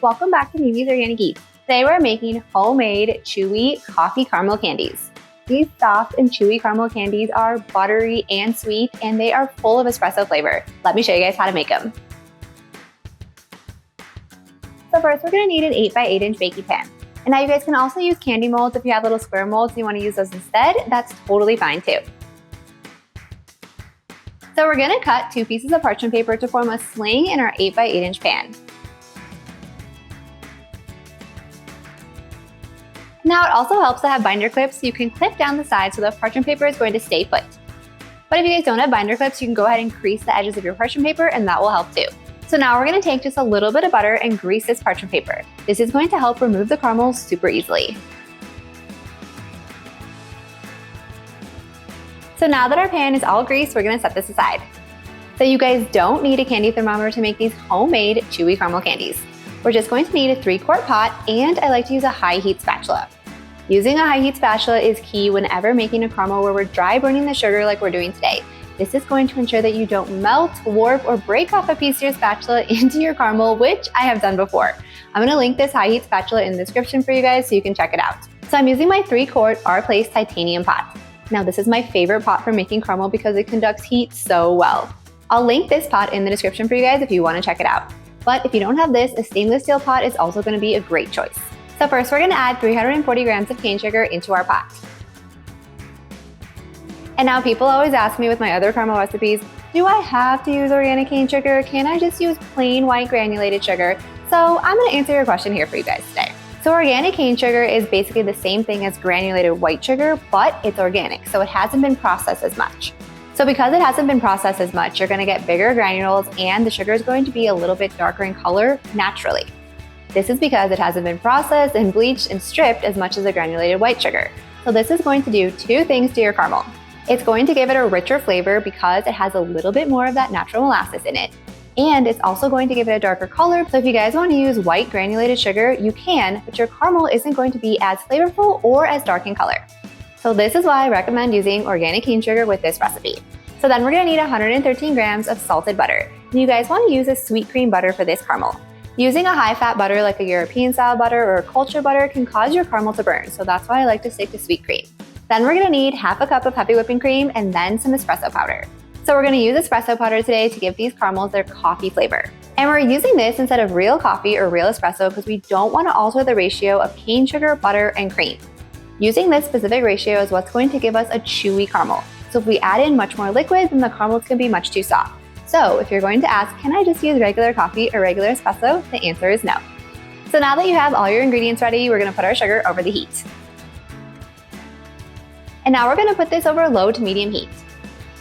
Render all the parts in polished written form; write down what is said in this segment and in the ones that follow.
welcome back to Mimi's Organic Eats. Today we're making homemade chewy coffee caramel candies. These soft and chewy caramel candies are buttery and sweet, and they are full of espresso flavor. Let me show you guys how to make them. So first we're gonna need an 8x8 inch baking pan. And now you guys can also use candy molds if you have little square molds and you wanna use those instead, that's totally fine too. So we're gonna cut 2 pieces of parchment paper to form a sling in our 8x8 inch pan. Now it also helps to have binder clips so you can clip down the sides so the parchment paper is going to stay put. But if you guys don't have binder clips, you can go ahead and crease the edges of your parchment paper and that will help too. So now we're gonna take just a little bit of butter and grease this parchment paper. This is going to help remove the caramels super easily. So now that our pan is all greased, we're gonna set this aside. So you guys don't need a candy thermometer to make these homemade chewy caramel candies. We're just going to need a 3-quart pot, and I like to use a high heat spatula. Using a high heat spatula is key whenever making a caramel where we're dry burning the sugar like we're doing today. This is going to ensure that you don't melt, warp, or break off a piece of your spatula into your caramel, which I have done before. I'm gonna link this high heat spatula in the description for you guys so you can check it out. So I'm using my 3-quart R-Place titanium pot. Now this is my favorite pot for making caramel because it conducts heat so well. I'll link this pot in the description for you guys if you wanna check it out. But if you don't have this, a stainless steel pot is also gonna be a great choice. So first we're gonna add 340 grams of cane sugar into our pot. And now people always ask me with my other caramel recipes, do I have to use organic cane sugar? Can I just use plain white granulated sugar? So I'm gonna answer your question here for you guys today. So organic cane sugar is basically the same thing as granulated white sugar, but it's organic, so it hasn't been processed as much. So because it hasn't been processed as much, you're gonna get bigger granules and the sugar is going to be a little bit darker in color naturally. This is because it hasn't been processed and bleached and stripped as much as the granulated white sugar. So this is going to do 2 things to your caramel. It's going to give it a richer flavor because it has a little bit more of that natural molasses in it. And it's also going to give it a darker color. So if you guys want to use white granulated sugar, you can, but your caramel isn't going to be as flavorful or as dark in color. So this is why I recommend using organic cane sugar with this recipe. So then we're gonna need 113 grams of salted butter. And you guys want to use a sweet cream butter for this caramel. Using a high-fat butter like a European-style butter or a culture butter can cause your caramel to burn, so that's why I like to stick to sweet cream. Then we're gonna need half a cup of heavy whipping cream and then some espresso powder. So we're gonna use espresso powder today to give these caramels their coffee flavor. And we're using this instead of real coffee or real espresso because we don't wanna alter the ratio of cane sugar, butter, and cream. Using this specific ratio is what's going to give us a chewy caramel. So if we add in much more liquid, then the caramels can be much too soft. So if you're going to ask, can I just use regular coffee or regular espresso? The answer is no. So now that you have all your ingredients ready, we're gonna put our sugar over the heat. And now we're gonna put this over low to medium heat.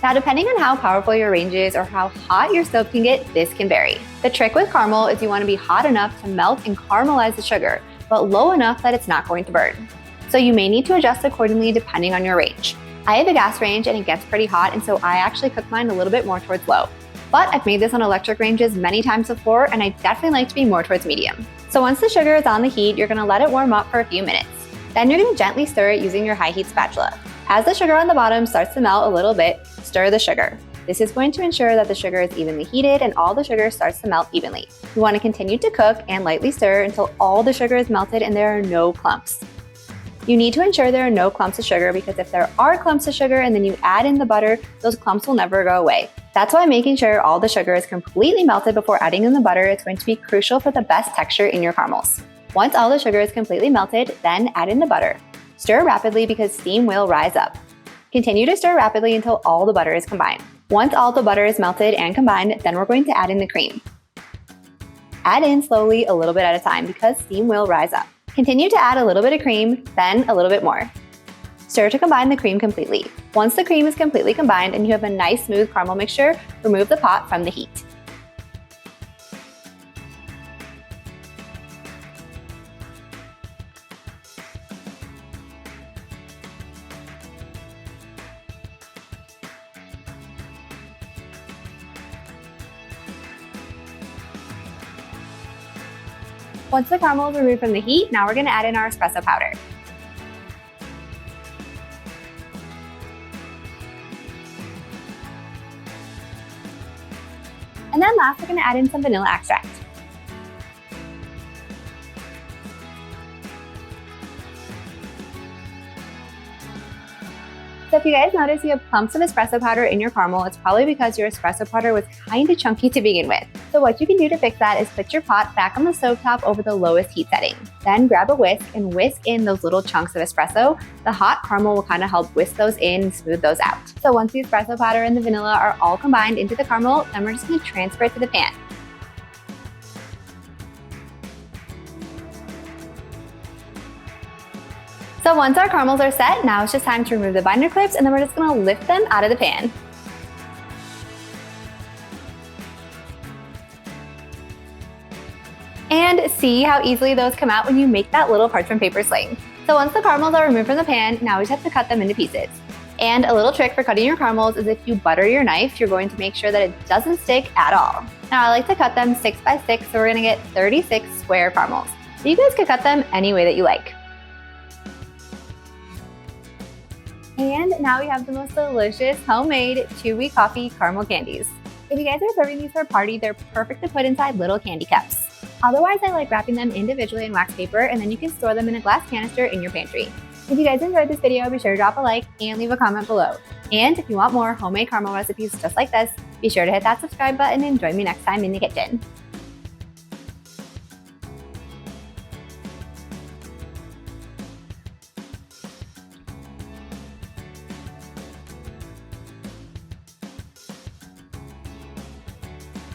Now depending on how powerful your range is or how hot your stove can get, this can vary. The trick with caramel is you wanna be hot enough to melt and caramelize the sugar, but low enough that it's not going to burn. So you may need to adjust accordingly depending on your range. I have a gas range and it gets pretty hot, and so I actually cook mine a little bit more towards low. But I've made this on electric ranges many times before, and I definitely like to be more towards medium. So once the sugar is on the heat, you're gonna let it warm up for a few minutes. Then you're gonna gently stir it using your high heat spatula. As the sugar on the bottom starts to melt a little bit, stir the sugar. This is going to ensure that the sugar is evenly heated and all the sugar starts to melt evenly. You wanna continue to cook and lightly stir until all the sugar is melted and there are no clumps. You need to ensure there are no clumps of sugar because if there are clumps of sugar and then you add in the butter, those clumps will never go away. That's why making sure all the sugar is completely melted before adding in the butter is going to be crucial for the best texture in your caramels. Once all the sugar is completely melted, then add in the butter. Stir rapidly because steam will rise up. Continue to stir rapidly until all the butter is combined. Once all the butter is melted and combined, then we're going to add in the cream. Add in slowly a little bit at a time because steam will rise up. Continue to add a little bit of cream, then a little bit more. Stir to combine the cream completely. Once the cream is completely combined and you have a nice smooth caramel mixture, remove the pot from the heat. Once the caramel is removed from the heat, now we're gonna add in our espresso powder. And then last, we're gonna add in some vanilla extract. So if you guys notice you have clumps of espresso powder in your caramel, it's probably because your espresso powder was kind of chunky to begin with. So what you can do to fix that is put your pot back on the stovetop over the lowest heat setting. Then grab a whisk and whisk in those little chunks of espresso. The hot caramel will kind of help whisk those in and smooth those out. So once the espresso powder and the vanilla are all combined into the caramel, then we're just going to transfer it to the pan. So once our caramels are set, now it's just time to remove the binder clips, and then we're just gonna lift them out of the pan. And see how easily those come out when you make that little parchment paper sling. So once the caramels are removed from the pan, now we just have to cut them into pieces. And a little trick for cutting your caramels is if you butter your knife, you're going to make sure that it doesn't stick at all. Now I like to cut them 6 by 6, so we're gonna get 36 square caramels. So you guys could cut them any way that you like. And now we have the most delicious homemade Chewy Coffee Caramel Candies. If you guys are serving these for a party, they're perfect to put inside little candy cups. Otherwise, I like wrapping them individually in wax paper, and then you can store them in a glass canister in your pantry. If you guys enjoyed this video, be sure to drop a like and leave a comment below. And if you want more homemade caramel recipes just like this, be sure to hit that subscribe button and join me next time in the kitchen.